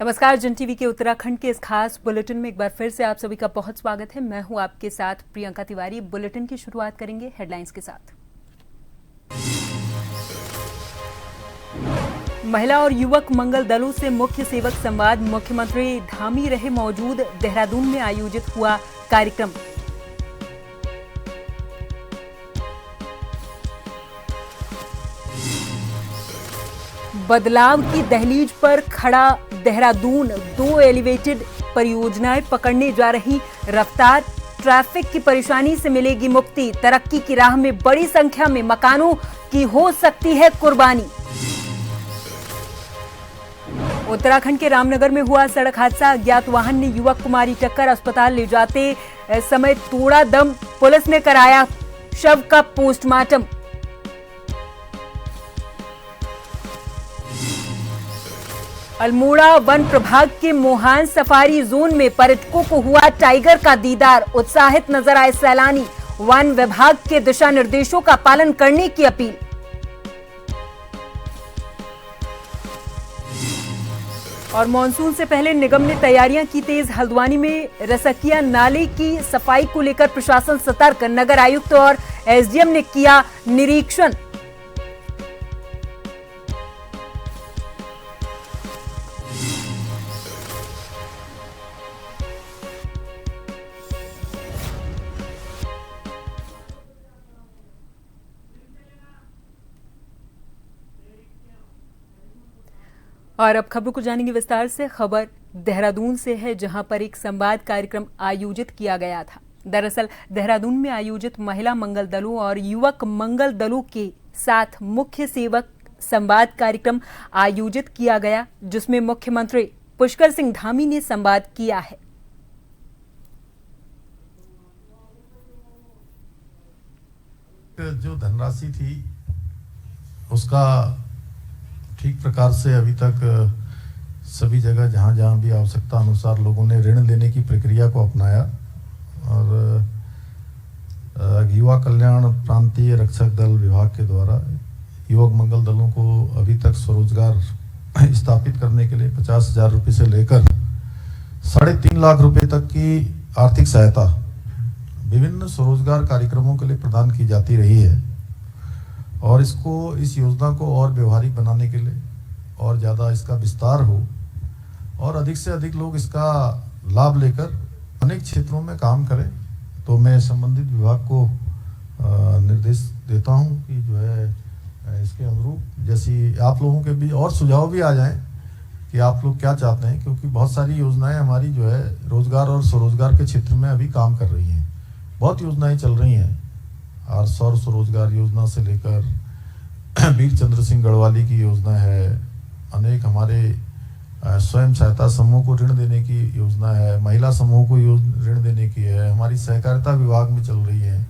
नमस्कार, जन टीवी के उत्तराखंड के इस खास बुलेटिन में एक बार फिर से आप सभी का बहुत स्वागत है। मैं हूं आपके साथ प्रियंका तिवारी। बुलेटिन की शुरुआत करेंगे हेडलाइंस के साथ। महिला और युवक मंगल दलों से मुख्य सेवक संवाद, मुख्यमंत्री धामी रहे मौजूद। देहरादून में आयोजित हुआ कार्यक्रम। बदलाव की दहलीज पर खड़ा देहरादून, 2 एलिवेटेड परियोजनाएं पकड़ने जा रही रफ्तार। ट्रैफिक की परेशानी से मिलेगी मुक्ति। तरक्की की राह में बड़ी संख्या में मकानों की हो सकती है कुर्बानी। उत्तराखंड के रामनगर में हुआ सड़क हादसा। अज्ञात वाहन ने युवक को मारी टक्कर। अस्पताल ले जाते समय तोड़ा दम। पुलिस ने कराया शव का पोस्टमार्टम। अल्मोड़ा वन प्रभाग के मोहान सफारी जोन में पर्यटकों को हुआ टाइगर का दीदार। उत्साहित नजर आए सैलानी। वन विभाग के दिशा निर्देशों का पालन करने की अपील। और मानसून से पहले निगम ने तैयारियां की तेज। हल्द्वानी में रसकिया नाले की सफाई को लेकर प्रशासन सतर्क। नगर आयुक्त और एसडीएम ने किया निरीक्षण। और अब खबरों को जानेंगे विस्तार से। खबर देहरादून से है, जहां पर एक संवाद कार्यक्रम आयोजित किया गया था। दरअसल देहरादून में आयोजित महिला मंगल दलों और युवक मंगल दलों के साथ मुख्य सेवक संवाद कार्यक्रम आयोजित किया गया, जिसमें मुख्यमंत्री पुष्कर सिंह धामी ने संवाद किया है। जो धनराशि थी उसका ठीक प्रकार से अभी तक सभी जगह जहां जहां भी आवश्यकता अनुसार लोगों ने ऋण लेने की प्रक्रिया को अपनाया। और युवा कल्याण प्रांतीय रक्षक दल विभाग के द्वारा युवक मंगल दलों को अभी तक स्वरोजगार स्थापित करने के लिए 50,000 रुपये से लेकर 3.5 लाख रुपए तक की आर्थिक सहायता विभिन्न स्वरोजगार कार्यक्रमों के लिए प्रदान की जाती रही है। और इस योजना को और व्यवहारिक बनाने के लिए और ज़्यादा इसका विस्तार हो और अधिक से अधिक लोग इसका लाभ लेकर अनेक क्षेत्रों में काम करें, तो मैं संबंधित विभाग को निर्देश देता हूं कि जो है इसके अनुरूप जैसी आप लोगों के भी और सुझाव भी आ जाएं कि आप लोग क्या चाहते हैं, क्योंकि बहुत सारी योजनाएं हमारी जो है रोजगार और स्वरोजगार के क्षेत्र में अभी काम कर रही हैं। बहुत योजनाएं चल रही हैं और सौर स्वरोजगार योजना से लेकर वीर चंद्र सिंह गढ़वाली की योजना है, अनेक हमारे स्वयं सहायता समूह को ऋण देने की योजना है, महिला समूह को ऋण देने की है, हमारी सहकारिता विभाग में चल रही है।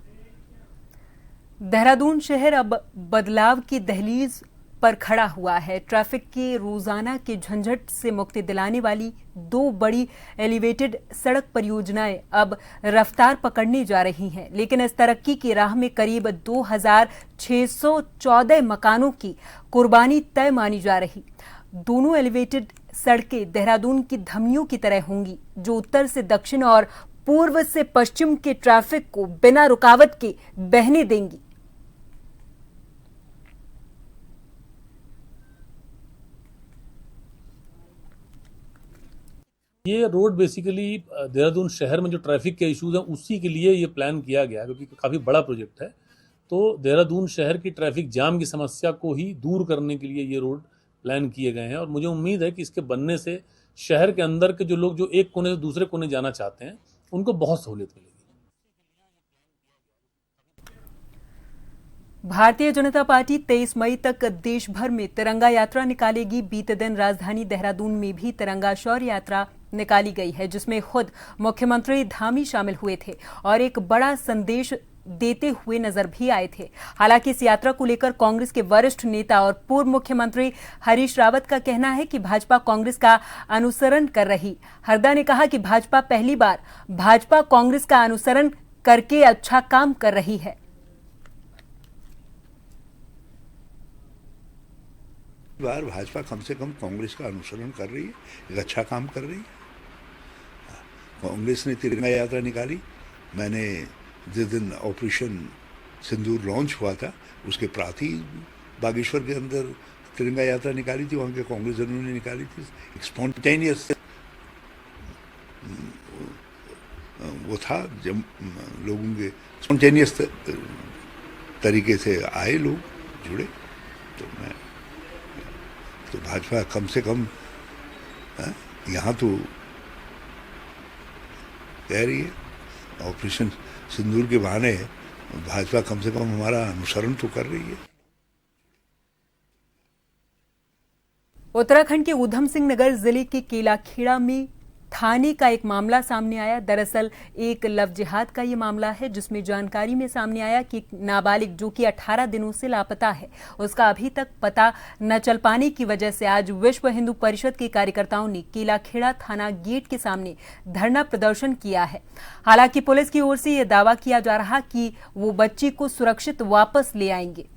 देहरादून शहर अब बदलाव की दहलीज पर खड़ा हुआ है। ट्रैफिक के रोजाना के झंझट से मुक्ति दिलाने वाली 2 बड़ी एलिवेटेड सड़क परियोजनाएं अब रफ्तार पकड़ने जा रही हैं, लेकिन इस तरक्की की राह में करीब 2614 मकानों की कुर्बानी तय मानी जा रही। दोनों एलिवेटेड सड़कें देहरादून की धमनियों की तरह होंगी, जो उत्तर से दक्षिण और पूर्व से पश्चिम के ट्रैफिक को बिना रुकावट के बहने देंगी। ये रोड बेसिकली देहरादून शहर में जो ट्रैफिक के इश्यूज हैं उसी के लिए ये प्लान किया गया, क्योंकि काफ़ी बड़ा प्रोजेक्ट है। तो देहरादून शहर की ट्रैफिक जाम की समस्या को ही दूर करने के लिए ये रोड प्लान किए गए हैं। और मुझे उम्मीद है कि इसके बनने से शहर के अंदर के जो लोग जो एक कोने से दूसरे कोने जाना चाहते हैं उनको बहुत सहूलियत मिलेगी। भारतीय जनता पार्टी 23 मई तक देश भर में तिरंगा यात्रा निकालेगी। बीते दिन राजधानी देहरादून में भी तिरंगा शौर्य यात्रा निकाली गई है, जिसमें खुद मुख्यमंत्री धामी शामिल हुए थे और एक बड़ा संदेश देते हुए नजर भी आए थे। हालांकि इस यात्रा को लेकर कांग्रेस के वरिष्ठ नेता और पूर्व मुख्यमंत्री हरीश रावत का कहना है कि भाजपा कांग्रेस का अनुसरण कर रही। हरदा ने कहा कि भाजपा पहली बार भाजपा कांग्रेस का अनुसरण करके अच्छा काम कर रही है। बार भाजपा कम से कम कांग्रेस का अनुसरण कर रही है, एक अच्छा काम कर रही है। कांग्रेस ने तिरंगा यात्रा निकाली। मैंने जिस दिन ऑपरेशन सिंदूर लॉन्च हुआ था उसके प्रात ही बागेश्वर के अंदर तिरंगा यात्रा निकाली थी, वहाँ के कांग्रेस जनों ने निकाली थी। स्पॉन्टेनियस वो था, जब लोगों के स्पॉन्टेनियस तरीके से आए लोग, जुड़े। तो भाजपा कम से कम यहाँ तो कह रही है ऑपरेशन सिंदूर के बहाने भाजपा कम से कम हमारा अनुसरण तो कर रही है। उत्तराखंड के ऊधम सिंह नगर जिले के केलाखेड़ा में थाने का एक मामला सामने आया। दरअसल एक लव जिहाद का ये मामला है, जिसमें जानकारी में सामने आया कि नाबालिग जो कि 18 दिनों से लापता है, उसका अभी तक पता न चल पाने की वजह से आज विश्व हिंदू परिषद के कार्यकर्ताओं ने केलाखेड़ा थाना गेट के सामने धरना प्रदर्शन किया है। हालांकि पुलिस की ओर से यह दावा किया जा रहा कि वो बच्ची को सुरक्षित वापस ले आएंगे।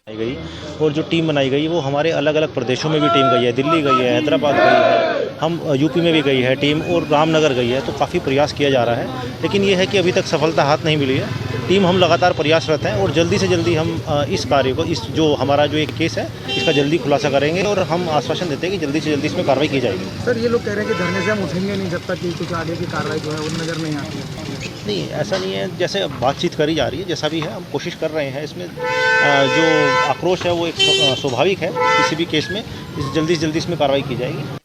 गई और जो टीम बनाई गई वो हमारे अलग अलग प्रदेशों में भी टीम गई है, दिल्ली गई है, हैदराबाद गई है, हम यूपी में भी गई है टीम, और रामनगर गई है। तो काफ़ी प्रयास किया जा रहा है, लेकिन ये है कि अभी तक सफलता हाथ नहीं मिली है। टीम हम लगातार प्रयासरत हैं और जल्दी से जल्दी हम इस कार्य को, इस जो हमारा जो एक केस है इसका जल्दी खुलासा करेंगे और हम आश्वासन देते हैं कि जल्दी से जल्दी इसमें कार्रवाई की जाएगी। सर ये लोग कह रहे हैं कि धरने से हम उठेंगे नहीं जब तक कि कुछ आगे की कार्रवाई जो है वो नज़र नहीं आती है। नहीं, ऐसा नहीं है, जैसे बातचीत करी जा रही है, जैसा भी है हम कोशिश कर रहे हैं। इसमें जो आक्रोश है वो एक स्वाभाविक है किसी भी केस में, जल्दी से जल्दी इसमें कार्रवाई की जाएगी।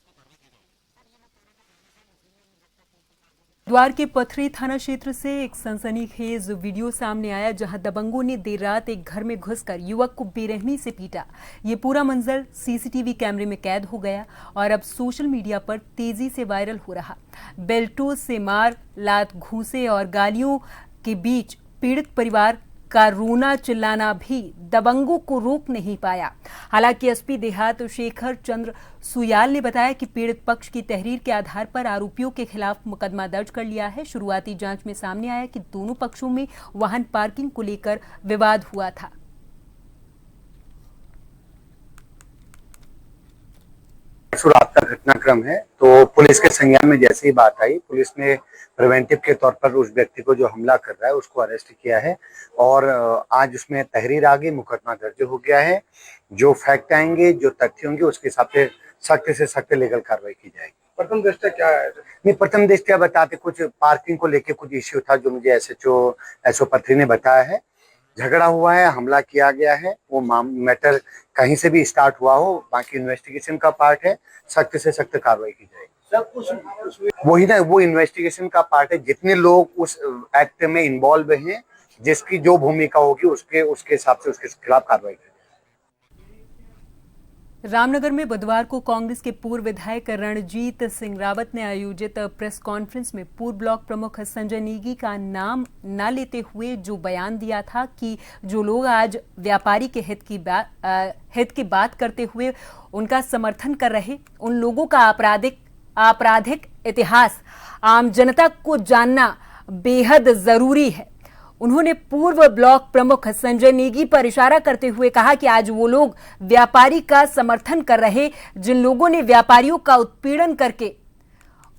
द्वार के पथरी थाना क्षेत्र से एक सनसनीखेज वीडियो सामने आया, जहां दबंगों ने देर रात एक घर में घुसकर युवक को बेरहमी से पीटा। ये पूरा मंजर सीसीटीवी कैमरे में कैद हो गया और अब सोशल मीडिया पर तेजी से वायरल हो रहा। बेल्टों से मार, लात घूंसे और गालियों के बीच पीड़ित परिवार का रोना चिल्लाना भी दबंगों को रोक नहीं पाया। हालांकि एसपी देहात शेखर चंद्र सुयाल ने बताया कि पीड़ित पक्ष की तहरीर के आधार पर आरोपियों के खिलाफ मुकदमा दर्ज कर लिया है। शुरुआती जांच में सामने आया कि दोनों पक्षों में वाहन पार्किंग को लेकर विवाद हुआ था। रात का घटनाक्रम है, तो पुलिस के संज्ञान में जैसे ही बात आई, पुलिस ने प्रिवेंटिव के तौर पर उस व्यक्ति को जो हमला कर रहा है उसको अरेस्ट किया है और आज उसमें तहरीर आ गई, मुकदमा दर्ज हो गया है। जो फैक्ट आएंगे, जो तथ्य होंगे, उसके हिसाब से सख्त लीगल कार्रवाई की जाएगी। प्रथम दृष्टया क्या है? नहीं, प्रथम दृष्टया बताते कुछ पार्किंग को लेके कुछ इश्यू था, जो मुझे एसओ पथरी ने बताया है। झगड़ा हुआ है, हमला किया गया है, वो मैटर कहीं से भी स्टार्ट हुआ हो, बाकी इन्वेस्टिगेशन का पार्ट है, सख्त से सख्त कार्रवाई की जाएगी। वही ना, वो इन्वेस्टिगेशन का पार्ट है। जितने लोग उस एक्ट में इन्वॉल्व हैं, जिसकी जो भूमिका होगी उसके हिसाब से उसके खिलाफ कार्रवाई की। रामनगर में बुधवार को कांग्रेस के पूर्व विधायक रणजीत सिंह रावत ने आयोजित प्रेस कॉन्फ्रेंस में पूर्व ब्लॉक प्रमुख संजय नेगी का नाम न लेते हुए जो बयान दिया था कि जो लोग आज व्यापारी के हित की बात करते हुए उनका समर्थन कर रहे, उन लोगों का आपराधिक इतिहास आम जनता को जानना बेहद जरूरी है। उन्होंने पूर्व ब्लॉक प्रमुख संजय नेगी पर इशारा करते हुए कहा कि आज वो लोग व्यापारी का समर्थन कर रहे, जिन लोगों ने व्यापारियों का उत्पीड़न करके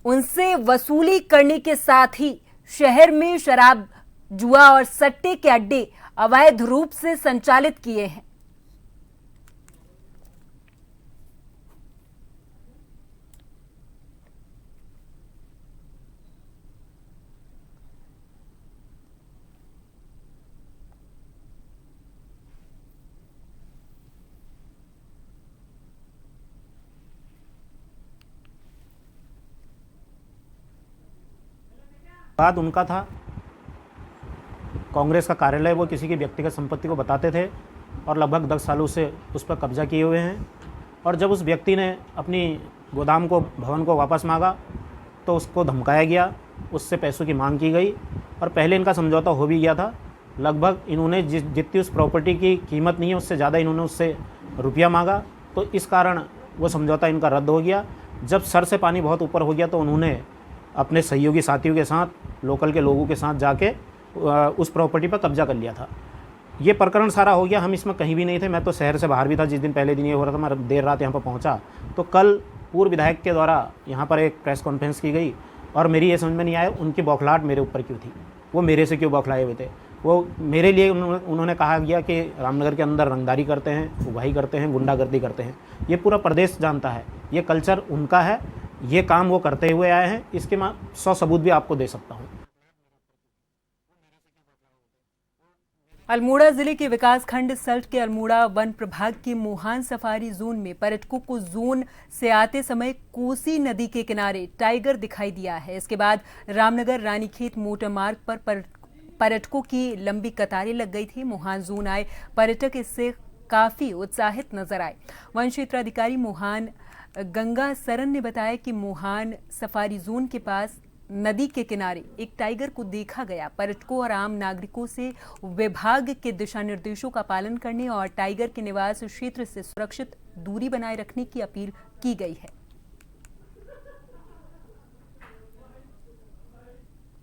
उनसे वसूली करने के साथ ही शहर में शराब, जुआ और सट्टे के अड्डे अवैध रूप से संचालित किए हैं। बाद उनका था, कांग्रेस का कार्यालय वो किसी की व्यक्तिगत संपत्ति को बताते थे और लगभग 10 सालों से उस पर कब्जा किए हुए हैं। और जब उस व्यक्ति ने अपनी गोदाम को, भवन को वापस मांगा तो उसको धमकाया गया, उससे पैसों की मांग की गई और पहले इनका समझौता हो भी गया था। लगभग इन्होंने जितनी उस प्रॉपर्टी की कीमत नहीं है उससे ज़्यादा इन्होंने उससे रुपया मांगा, तो इस कारण वो समझौता इनका रद्द हो गया। जब सर से पानी बहुत ऊपर हो गया तो उन्होंने अपने सहयोगी साथियों के साथ, लोकल के लोगों के साथ जाके उस प्रॉपर्टी पर कब्जा कर लिया था। ये प्रकरण सारा हो गया, हम इसमें कहीं भी नहीं थे। मैं तो शहर से बाहर भी था जिस दिन पहले दिन ये हो रहा था। मैं देर रात यहाँ पर पहुँचा तो कल पूर्व विधायक के द्वारा यहाँ पर एक प्रेस कॉन्फ्रेंस की गई और मेरी ये समझ में नहीं आया उनकी बौखलाहट मेरे ऊपर क्यों थी, वो मेरे से क्यों बौखलाए हुए थे। वो मेरे लिए उन्होंने कहा गया कि रामनगर के अंदर रंगदारी करते हैं, उगाही करते हैं, गुंडागर्दी करते हैं। ये पूरा प्रदेश जानता है, ये कल्चर उनका है, ये काम वो करते हुए आए हैं। इसके मैं 100 सबूत भी आपको दे सकता हूँ। अल्मोड़ा जिले के विकास खंड सल्ट के अल्मोड़ा वन प्रभाग के मोहान सफारी जोन में पर्यटकों को जोन से आते समय कोसी नदी के किनारे टाइगर दिखाई दिया है। इसके बाद रामनगर रानीखेत मोटर मार्ग पर पर्यटकों की लंबी कतारें लग गई थी। मोहान जोन आए पर्यटक इससे काफी उत्साहित नजर आए। वन क्षेत्राधिकारी मोहान गंगा सरन ने बताया कि मोहान सफारी जोन के पास नदी के किनारे एक टाइगर को देखा गया। पर्यटकों और आम नागरिकों से विभाग के दिशा निर्देशों का पालन करने और टाइगर के निवास क्षेत्र से सुरक्षित दूरी बनाए रखने की अपील की गई है।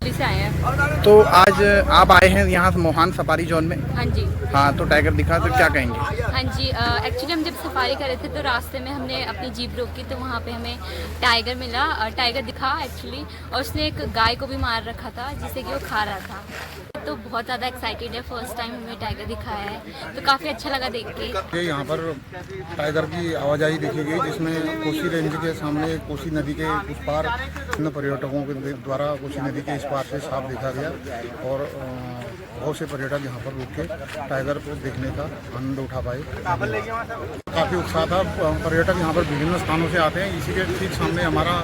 से आए हैं। तो आज आप आए हैं यहाँ मोहान सफारी जोन में? हाँ जी। हाँ, तो टाइगर दिखा तो क्या कहेंगे? हाँ जी, एक्चुअली हम जब सफारी कर रहे थे तो रास्ते में हमने अपनी जीप रोकी तो वहाँ पे हमें टाइगर मिला, टाइगर दिखा एक्चुअली, और उसने एक गाय को भी मार रखा था जिससे कि वो खा रहा था। तो बहुत ज़्यादा एक्साइटेड है, फर्स्ट टाइम हमें टाइगर दिखाया है तो काफ़ी अच्छा लगा देख के। यहाँ पर टाइगर की आवाजाही देखी गई जिसमें कोसी रेंज के सामने कोसी नदी के उस पार पर्यटकों के द्वारा कोसी नदी के इस पार से साफ देखा गया और बहुत से पर्यटक यहाँ पर रुक के टाइगर को देखने का आनंद उठा पाए। काफ़ी उत्साह था। पर्यटक यहाँ पर विभिन्न स्थानों से आते हैं। इसी के ठीक सामने हमारा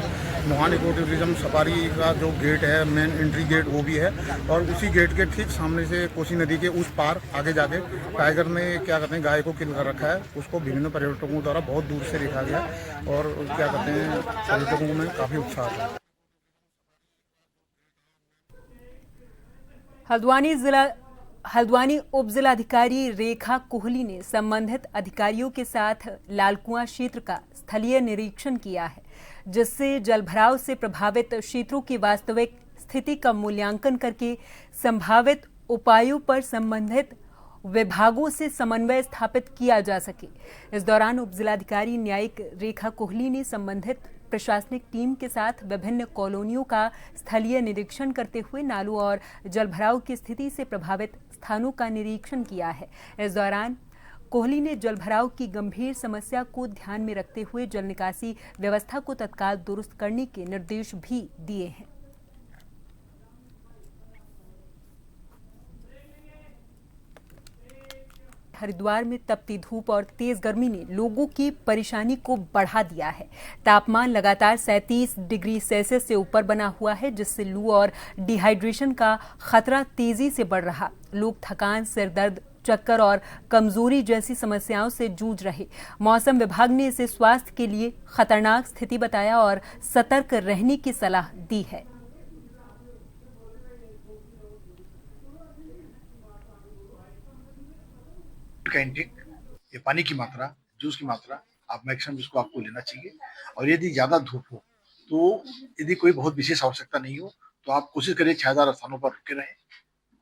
मोहान इको टूरिज्म सफारी का जो गेट है, मेन एंट्री गेट, वो भी है और उसी गेट के ठीक सामने से कोसी नदी के उस पार आगे जाके टाइगर ने क्या कहते हैं गाय को किल कर रखा है। उसको विभिन्न पर्यटकों द्वारा बहुत दूर से देखा गया और क्या कहते हैं पर्यटकों में काफ़ी उत्साह था। हल्द्वानी उप जिलाधिकारी रेखा कोहली ने संबंधित अधिकारियों के साथ लालकुआं क्षेत्र का स्थलीय निरीक्षण किया है, जिससे जलभराव से प्रभावित क्षेत्रों की वास्तविक स्थिति का मूल्यांकन करके संभावित उपायों पर संबंधित विभागों से समन्वय स्थापित किया जा सके। इस दौरान उप जिलाधिकारी न्यायिक रेखा कोहली ने संबंधित प्रशासनिक टीम के साथ विभिन्न कॉलोनियों का स्थलीय निरीक्षण करते हुए नालों और जलभराव की स्थिति से प्रभावित स्थानों का निरीक्षण किया है। इस दौरान कोहली ने जलभराव की गंभीर समस्या को ध्यान में रखते हुए जल निकासी व्यवस्था को तत्काल दुरुस्त करने के निर्देश भी दिए हैं। हरिद्वार में तपती धूप और तेज गर्मी ने लोगों की परेशानी को बढ़ा दिया है। तापमान लगातार 37 डिग्री सेल्सियस से ऊपर बना हुआ है, जिससे लू और डिहाइड्रेशन का खतरा तेजी से बढ़ रहा। लोग थकान, सिरदर्द, चक्कर और कमजोरी जैसी समस्याओं से जूझ रहे। मौसम विभाग ने इसे स्वास्थ्य के लिए खतरनाक स्थिति बताया और सतर्क रहने की सलाह दी है। का इंटेक, ये पानी की मात्रा, जूस की मात्रा आप मैक्सिमम इसको आपको लेना चाहिए। और यदि ज्यादा धूप हो तो यदि कोई बहुत विशेष आवश्यकता नहीं हो तो आप कोशिश करिए छायादार स्थानों पर रुके रहें।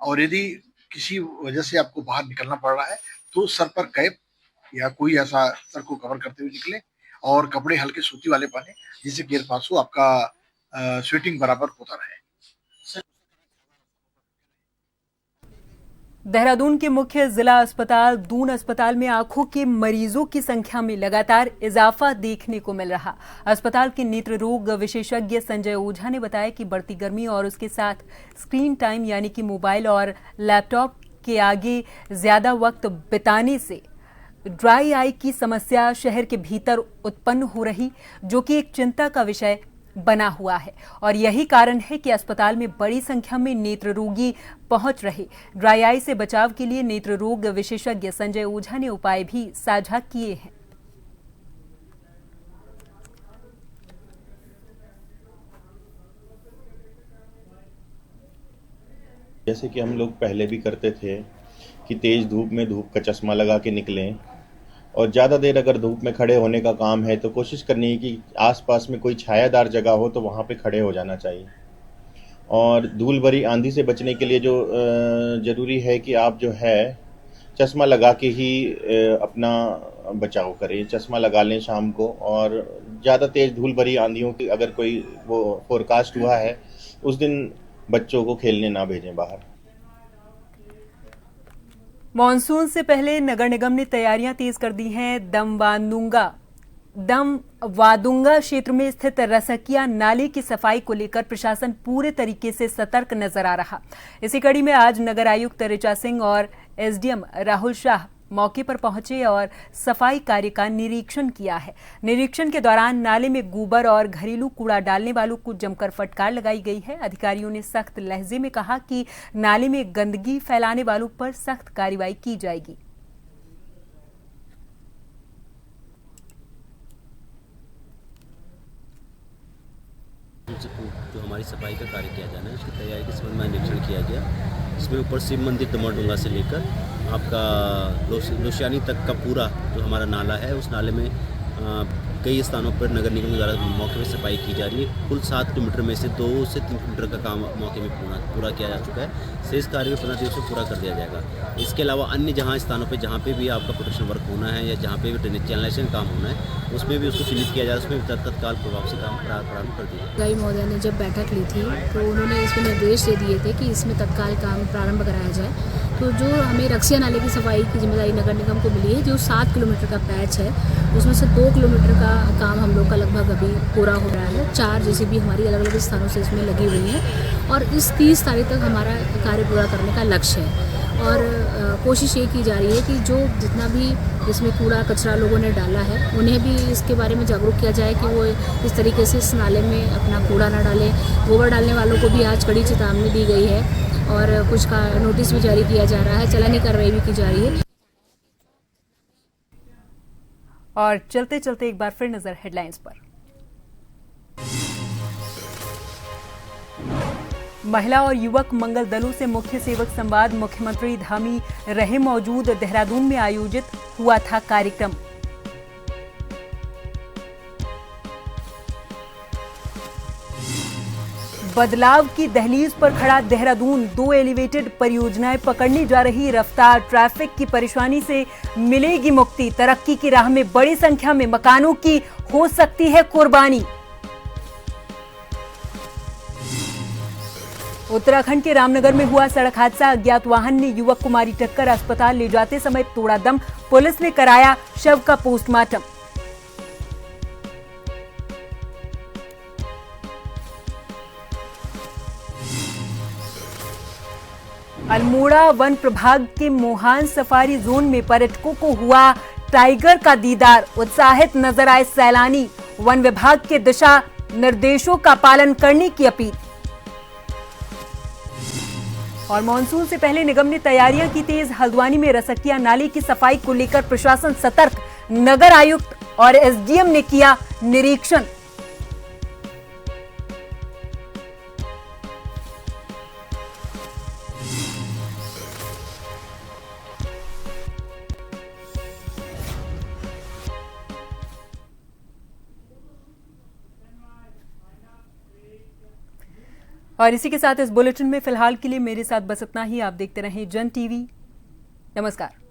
और यदि किसी वजह से आपको बाहर निकलना पड़ रहा है तो सर पर कैप या कोई ऐसा सर को कवर करते हुए निकले और कपड़े हल्के सूती वाले पहने जिससे कि एयर पास हो, आपका स्वेटिंग बराबर होता रहे। देहरादून के मुख्य जिला अस्पताल दून अस्पताल में आंखों के मरीजों की संख्या में लगातार इजाफा देखने को मिल रहा। अस्पताल के नेत्र रोग विशेषज्ञ संजय ओझा ने बताया कि बढ़ती गर्मी और उसके साथ स्क्रीन टाइम यानी कि मोबाइल और लैपटॉप के आगे ज्यादा वक्त बिताने से ड्राई आई की समस्या शहर के भीतर उत्पन्न हो रही, जो कि एक चिंता का विषय बना हुआ है। और यही कारण है कि अस्पताल में बड़ी संख्या में नेत्र रोगी पहुंच रहे। ड्राई आई से बचाव के लिए नेत्र रोग विशेषज्ञ संजय ओझा ने उपाय भी साझा किए हैं। जैसे कि हम लोग पहले भी करते थे कि तेज धूप में धूप का चश्मा लगा के निकलें, और ज़्यादा देर अगर धूप में खड़े होने का काम है तो कोशिश करनी है कि आसपास में कोई छायादार जगह हो तो वहाँ पे खड़े हो जाना चाहिए। और धूल भरी आंधी से बचने के लिए जो ज़रूरी है कि आप जो है चश्मा लगा के ही अपना बचाव करें, चश्मा लगा लें शाम को। और ज़्यादा तेज़ धूल भरी आंधियों की अगर कोई वो फोरकास्ट हुआ है उस दिन बच्चों को खेलने ना भेजें बाहर। मॉनसून से पहले नगर निगम ने तैयारियां तेज कर दी हैं। दमवादुंगा क्षेत्र में स्थित रसकिया नाले की सफाई को लेकर प्रशासन पूरे तरीके से सतर्क नजर आ रहा। इसी कड़ी में आज नगर आयुक्त ऋचा सिंह और एसडीएम राहुल शाह मौके पर पहुंचे और सफाई कार्य का निरीक्षण किया है। निरीक्षण के दौरान नाले में गोबर और घरेलू कूड़ा डालने वालों को जमकर फटकार लगाई गई है। अधिकारियों ने सख्त लहजे में कहा कि नाले में गंदगी फैलाने वालों पर सख्त कार्रवाई की जाएगी। जो हमारी सफाई का कार्य किया जाना है उसकी तैयारी के संबंध में निरीक्षण किया गया। इसमें ऊपर शिव मंदिर दमोडुंगा से लेकर आपका लोशियानी तक का पूरा जो हमारा नाला है उस नाले में कई स्थानों पर नगर निगम के द्वारा मौके में सफाई की जा रही है। कुल 7 किलोमीटर में से 2 से 3 किलोमीटर का काम मौके में पूरा किया जा चुका है। शेष कार्य में 15 दिवस में पूरा कर दिया जाएगा। इसके अलावा अन्य स्थानों पे जहाँ पे भी आपका प्रोटेक्शन वर्क होना है या जहाँ पे भी ड्रेनेज चैनलाइजेशन काम होना है उसमें भी उसको चिन्हित किया जाए, उसमें तत्काल प्रभाव से काम प्रारंभ कर दिया। गाई महोदय ने जब बैठक ली थी तो उन्होंने इसमें निर्देश दे दिए थे कि इसमें तत्काल काम प्रारंभ कराया जाए। तो जो हमें रक्सिया नाले की सफाई की जिम्मेदारी नगर निगम को मिली है, जो 7 किलोमीटर का पैच है उसमें से 2 किलोमीटर का काम हम लोग का लगभग अभी पूरा हो रहा है। 4 जैसे भी हमारी अलग अलग स्थानों से इसमें लगी हुई हैं और इस 30 तारीख तक हमारा कार्य पूरा करने का लक्ष्य है। और कोशिश ये की जा रही है कि जो जितना भी इसमें कूड़ा कचरा लोगों ने डाला है उन्हें भी इसके बारे में जागरूक किया जाए कि वो इस तरीके से इस नाले में अपना कूड़ा ना डालें। गोबर डालने वालों को भी आज कड़ी चेतावनी दी गई है और कुछ का नोटिस भी जारी किया जा रहा है, चालानी कार्रवाई भी की जा रही है। और चलते चलते एक बार फिर नजर हेडलाइंस पर। महिला और युवक मंगल दलों से मुख्य सेवक संवाद, मुख्यमंत्री धामी रहे मौजूद। देहरादून में आयोजित हुआ था कार्यक्रम। बदलाव की दहलीज पर खड़ा देहरादून, 2 एलिवेटेड परियोजनाएं पकड़ने जा रही रफ्तार। ट्रैफिक की परेशानी से मिलेगी मुक्ति। तरक्की की राह में बड़ी संख्या में मकानों की हो सकती है कुर्बानी। उत्तराखंड के रामनगर में हुआ सड़क हादसा। अज्ञात वाहन ने युवक को मारी टक्कर। अस्पताल ले जाते समय तोड़ा दम। पुलिस ने कराया शव का पोस्टमार्टम। अल्मोड़ा वन प्रभाग के मोहान सफारी जोन में पर्यटकों को हुआ टाइगर का दीदार। उत्साहित नजर आए सैलानी। वन विभाग के दिशा निर्देशों का पालन करने की अपील। और मानसून से पहले निगम ने तैयारियां की तेज। हल्द्वानी में रसकिया नाले की सफाई को लेकर प्रशासन सतर्क। नगर आयुक्त और एसडीएम ने किया निरीक्षण। और इसी के साथ इस बुलेटिन में फिलहाल के लिए मेरे साथ बस इतना ही। आप देखते रहें जन टीवी। नमस्कार।